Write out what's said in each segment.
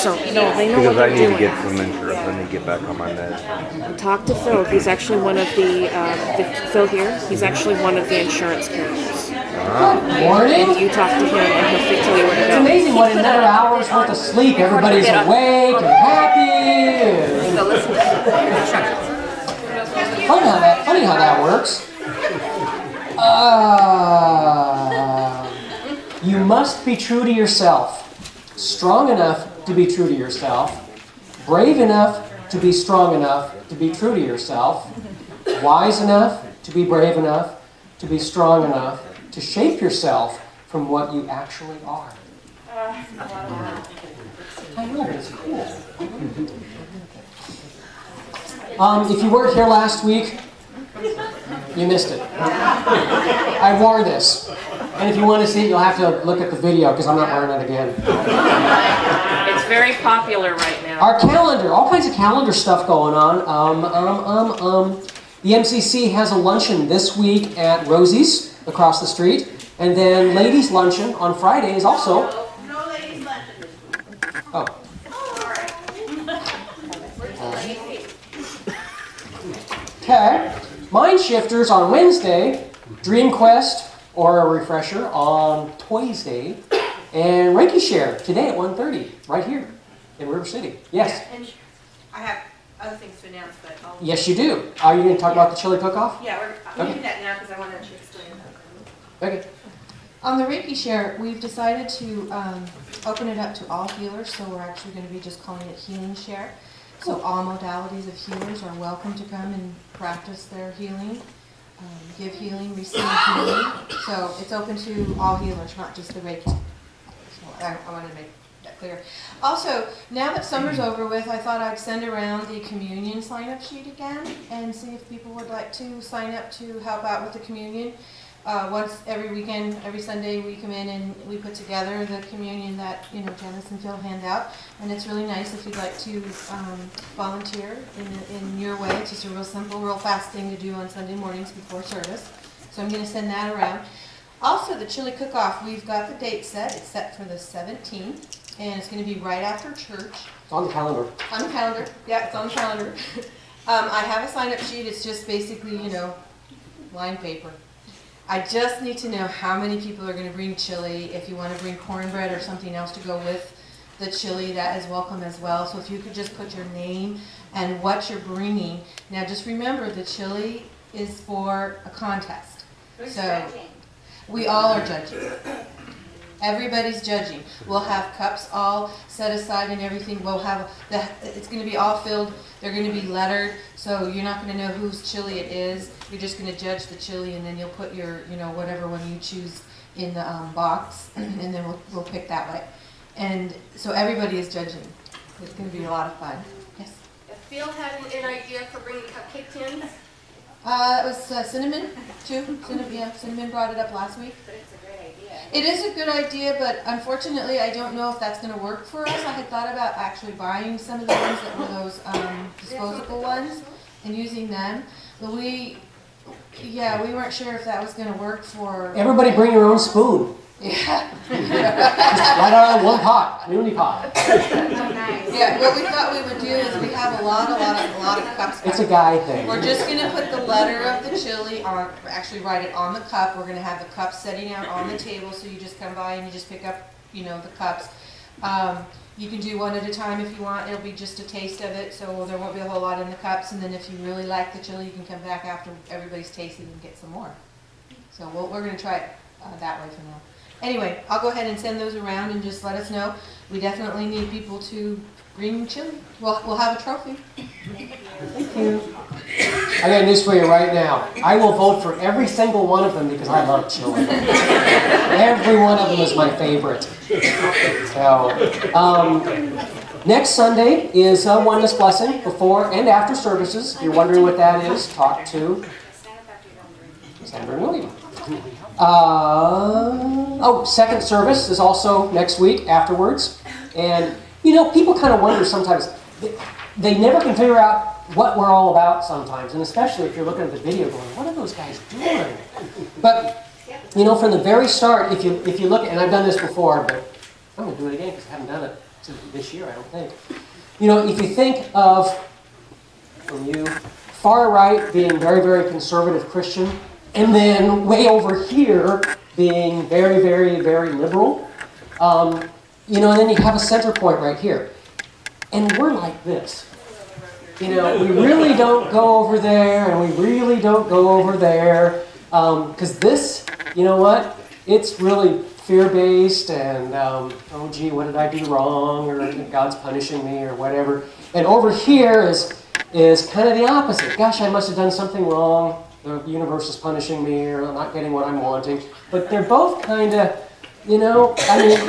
So, no, they know Because what I they're need to doing. get some insurance. I need to get back on my meds. Talk to Phil. He's actually one of the Phil here. He's actually one of the insurance carriers. Morning. And you talk to him, and he'll tell you where to It's go. amazing what in another hour's worth of sleep, everybody's awake and happy. So listen to instructions. Funny how that works. You must be true to yourself. Strong enough to be true to yourself. Brave enough to be strong enough to be true to yourself. Wise enough to be brave enough to be strong enough to shape yourself from what you actually are. I know, but it's cool. If you weren't here last week, you missed it. I wore this. And if you want to see it, you'll have to look at the video because I'm not wearing it again. It's very popular right now. Our calendar, all kinds of calendar stuff going on. The MCC has a luncheon this week at Rosie's across the street. And then ladies' luncheon on Friday is also... No ladies' luncheon. Oh. Okay. Mind Shifters on Wednesday. Dream Quest or a refresher on Tuesday. And Reiki Share today at 1:30 right here in River City. Yes? Yeah, and I have other things to announce, but I'll... Yes, you do. Are you going to talk about the chili cook-off? Yeah, I'm going to do that now because I want to explain that. Okay. On the Reiki Share, we've decided to open it up to all healers, so we're actually going to be just calling it Healing Share. So all modalities of healers are welcome to come and practice their healing, give healing, receive healing. So it's open to all healers, not just the Reiki. So I wanted to make that clear. Also, now that summer's over with, I thought I'd send around the communion sign-up sheet again and see if people would like to sign up to help out with the communion. Once every weekend, every Sunday, we come in and we put together the communion that Janice and Phil hand out, and it's really nice if you'd like to volunteer in your way. It's just a real simple, real fast thing to do on Sunday mornings before service. So I'm going to send that around. Also, the chili cook-off, we've got the date set. It's set for the 17th, and it's going to be right after church. It's on the calendar. On the calendar. Yeah, it's on the calendar. I have a sign-up sheet. It's just basically, line paper. I just need to know how many people are going to bring chili. If you want to bring cornbread or something else to go with the chili, that is welcome as well. So if you could just put your name and what you're bringing. Now just remember, the chili is for a contest. Who's So judging? we all are judging. Everybody's judging. We'll have cups all set aside and everything. We'll have it's going to be all filled. They're going to be lettered, so you're not going to know whose chili it is. You're just going to judge the chili, and then you'll put your, whatever one you choose in the box, and then we'll pick that way. And so everybody is judging. It's going to be a lot of fun. Yes. If Phil had an idea for bringing cupcake tins, It was cinnamon too. Cinnamon brought it up last week. but it's a great idea. It is a good idea, but unfortunately, I don't know if that's going to work for us. I had thought about actually buying some of the ones that were those disposable ones and using them. But we weren't sure if that was going to work for... Everybody bring your own spoon. Yeah. Just right out of one pot, community pot. Nice. Yeah, what we thought we would do is we have a lot of cups. It's a guy thing. We're just going to put the letter of the chili on, actually write it on the cup. We're going to have the cups setting out on the table, so you just come by and you just pick up, the cups. You can do one at a time if you want. It'll be just a taste of it, so there won't be a whole lot in the cups. And then if you really like the chili, you can come back after everybody's tasted and get some more. So we're going to try it that way for now. Anyway, I'll go ahead and send those around and just let us know. We definitely need people to bring chili. We'll have a trophy. Thank you. I got news for you right now. I will vote for every single one of them because I love chili. Every one of them is my favorite. So, next Sunday is Oneness Blessing before and after services. If you're wondering what that is, talk to Sandra and William. Second service is also next week afterwards. And, people kind of wonder sometimes, they never can figure out what we're all about sometimes. And especially if you're looking at the video going, what are those guys doing? But, from the very start, if you look at, and I've done this before, but I'm going to do it again because I haven't done it this year, I don't think. You know, if you think of far right being very, very conservative Christian, and then way over here being very, very, very liberal, you know, and then you have a center point right here. And we're like this. You know, we really don't go over there, and we really don't go over there. Because this, you know what? It's really fear-based and, oh gee, what did I do wrong? Or God's punishing me or whatever. And over here is kind of the opposite. Gosh, I must have done something wrong. The universe is punishing me or I'm not getting what I'm wanting. But they're both kind of, you know, I mean,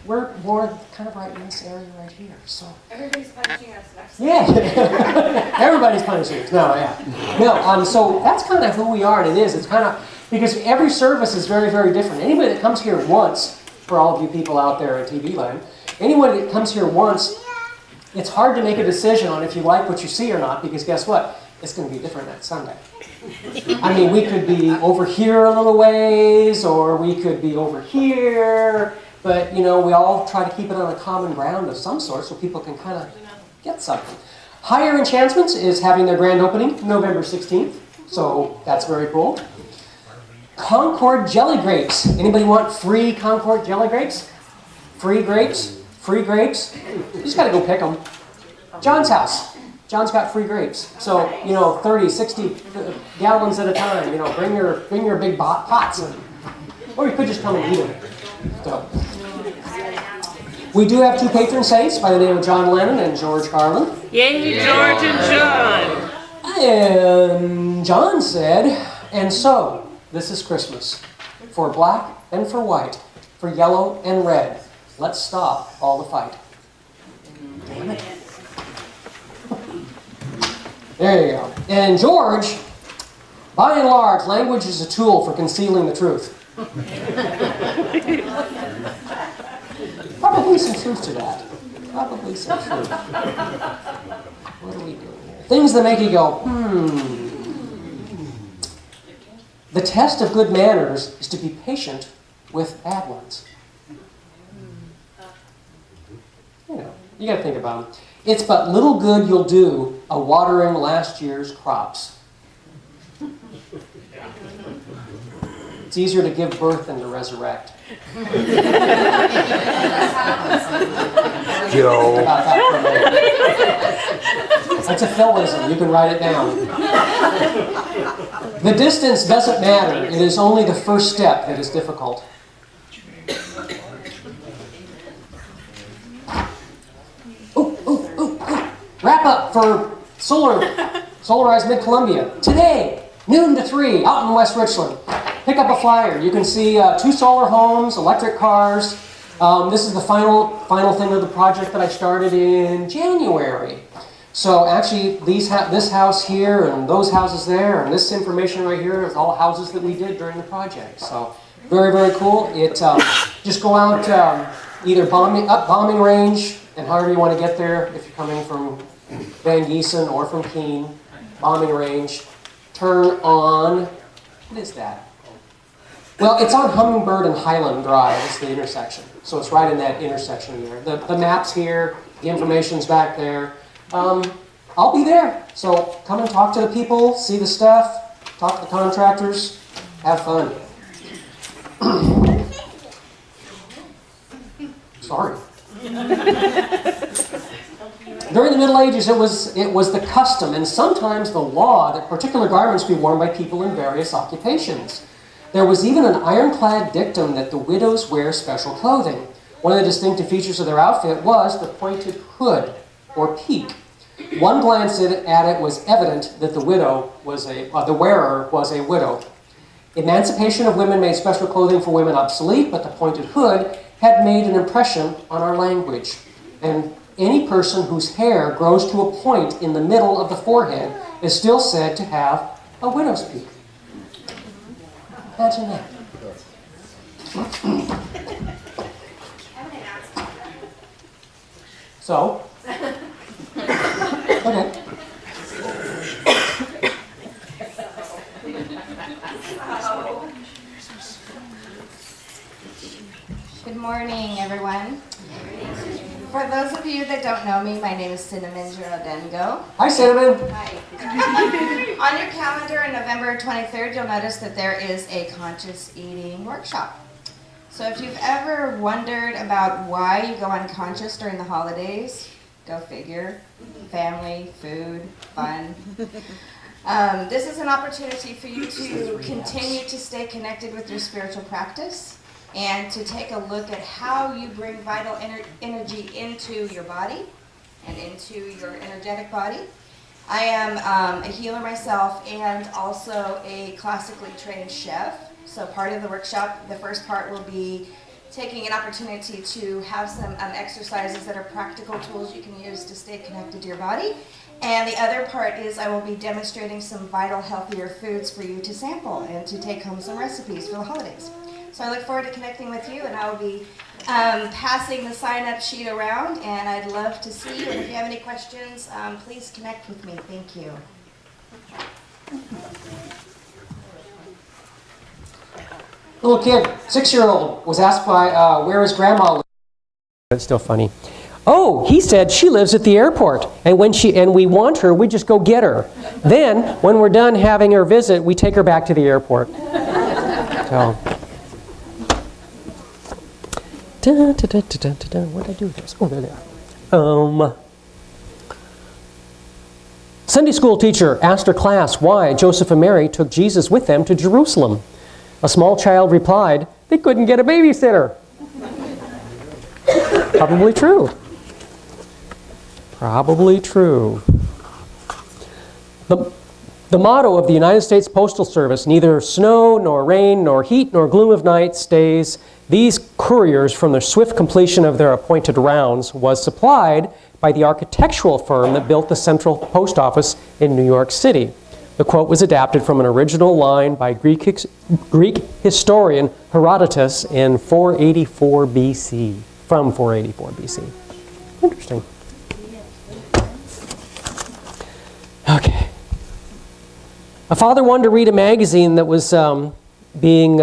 we're more kind of right in this area right here. So Everybody's punishing us next. yeah, everybody's punishing us. No, yeah. No, so that's kind of who we are, and it is. It's kind of, because every service is very, very different. Anybody that comes here once, for all of you people out there at TV land, anyone that comes here once, it's hard to make a decision on if you like what you see or not, because guess what? It's going to be different next Sunday. I mean, we could be over here a little ways, or we could be over here, but, you know, we all try to keep it on a common ground of some sort so people can kind of get something. Higher Enchantments is having their grand opening November 16th, so that's very cool. Concord Jelly Grapes. Anybody want free Concord Jelly Grapes? Free grapes? Free grapes? You just got to go pick them. John's house. John's got free grapes. So, you know, 30, 60 gallons at a time. You know, bring your big pots in. Or you could just come and eat them. So. We do have two patron saints by the name of John Lennon and George Carlin. Yay, George and John! And John said, and so, this is Christmas. For black and for white, for yellow and red. Let's stop all the fight. Damn it. There you go. And George, by and large, language is a tool for concealing the truth. Probably some truth to that. Probably some truth. What are we doing here? Things that make you go, The test of good manners is to be patient with bad ones. You know, you got to think about them. It's but little good you'll do a watering last year's crops. It's easier to give birth than to resurrect. Joe. That's a Philism. You can write it down. The distance doesn't matter. It is only the first step that is difficult. Wrap up for Solarize Mid-Columbia. Today, noon to 3, out in West Richland. Pick up a flyer. You can see 2 solar homes, electric cars. This is the final thing of the project that I started in January. So actually, this house here and those houses there and this information right here is all houses that we did during the project. So very, very cool. It just go out either bombing range, and however you want to get there, if you're coming from Van Giesen or from Keene, bombing range, turn on, what is that? Well, it's on Hummingbird and Highland Drive. It's the intersection. So it's right in that intersection there. The map's here. The information's back there. I'll be there. So come and talk to the people, see the stuff, talk to the contractors, have fun. Sorry. During the Middle Ages, it was the custom and sometimes the law that particular garments be worn by people in various occupations. There was even an ironclad dictum that the widows wear special clothing. One of the distinctive features of their outfit was the pointed hood, or peak. One glance at it was evident that the wearer was a widow. Emancipation of women made special clothing for women obsolete, but the pointed hood had made an impression on our language. And any person whose hair grows to a point in the middle of the forehead is still said to have a widow's peak. Imagine that. So, okay. Good morning, everyone. For those of you that don't know me, my name is Cinnamon Girodengo. Hi, Cinnamon. Hi. On your calendar on November 23rd, you'll notice that there is a conscious eating workshop. So if you've ever wondered about why you go unconscious during the holidays, go figure, family, food, fun. This is an opportunity for you to continue to stay connected with your spiritual practice and to take a look at how you bring vital energy into your body and into your energetic body. I am a healer myself and also a classically trained chef. So part of the workshop, the first part will be taking an opportunity to have some exercises that are practical tools you can use to stay connected to your body. And the other part is I will be demonstrating some vital, healthier foods for you to sample and to take home some recipes for the holidays. So I look forward to connecting with you, and I will be passing the sign-up sheet around, and I'd love to see you. And if you have any questions, please connect with me. Thank you. Little kid, 6-year-old, was asked by, where is grandma? It's still funny. Oh, he said she lives at the airport, and when we want her, we just go get her. Then, when we're done having her visit, we take her back to the airport. So. What did I do with this? Oh, there they are. Sunday school teacher asked her class why Joseph and Mary took Jesus with them to Jerusalem. A small child replied, they couldn't get a babysitter. Probably true. Probably true. The motto of the United States Postal Service, neither snow, nor rain, nor heat, nor gloom of night stays these couriers from the swift completion of their appointed rounds, was supplied by the architectural firm that built the Central Post Office in New York City. The quote was adapted from an original line by Greek historian Herodotus in 484 BC, from 484 BC. Interesting. Okay. A father wanted to read a magazine that was being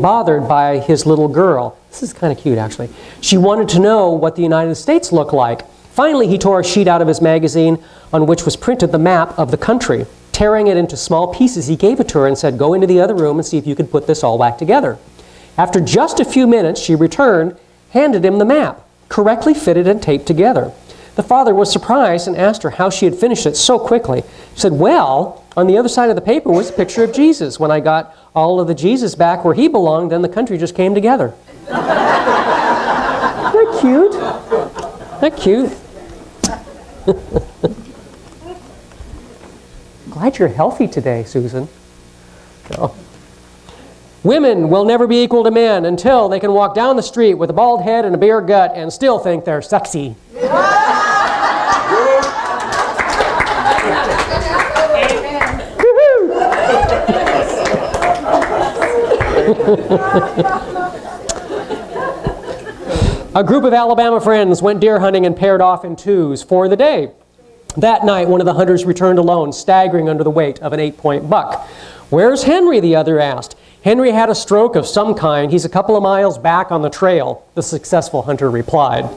bothered by his little girl. This is kind of cute, actually. She wanted to know what the United States looked like. Finally, he tore a sheet out of his magazine on which was printed the map of the country. Tearing it into small pieces, he gave it to her and said, go into the other room and see if you can put this all back together. After just a few minutes, she returned, handed him the map, correctly fitted and taped together. The father was surprised and asked her how she had finished it so quickly. She said, well, on the other side of the paper was a picture of Jesus. When I got all of the Jesus back where he belonged, then the country just came together. Isn't that cute? Isn't that cute? Glad you're healthy today, Susan. So. Women will never be equal to men until they can walk down the street with a bald head and a bare gut and still think they're sexy. A group of Alabama friends went deer hunting and paired off in twos for the day. That night, one of the hunters returned alone, staggering under the weight of an 8-point buck. Where's Henry? The other asked. Henry had a stroke of some kind. He's a couple of miles back on the trail, the successful hunter replied.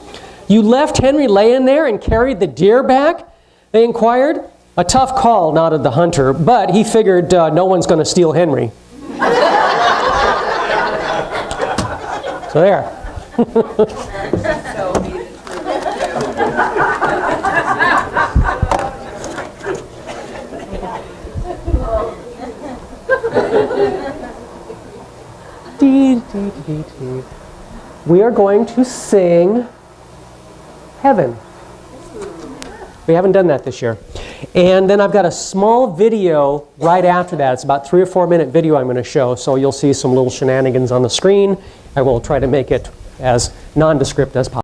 You left Henry laying there and carried the deer back? They inquired. A tough call, nodded the hunter, but he figured no one's going to steal Henry. So there. We are going to sing Heaven. We haven't done that this year. And then I've got a small video right after that. It's about 3 or 4 minute video I'm going to show. So you'll see some little shenanigans on the screen. I will try to make it as nondescript as possible.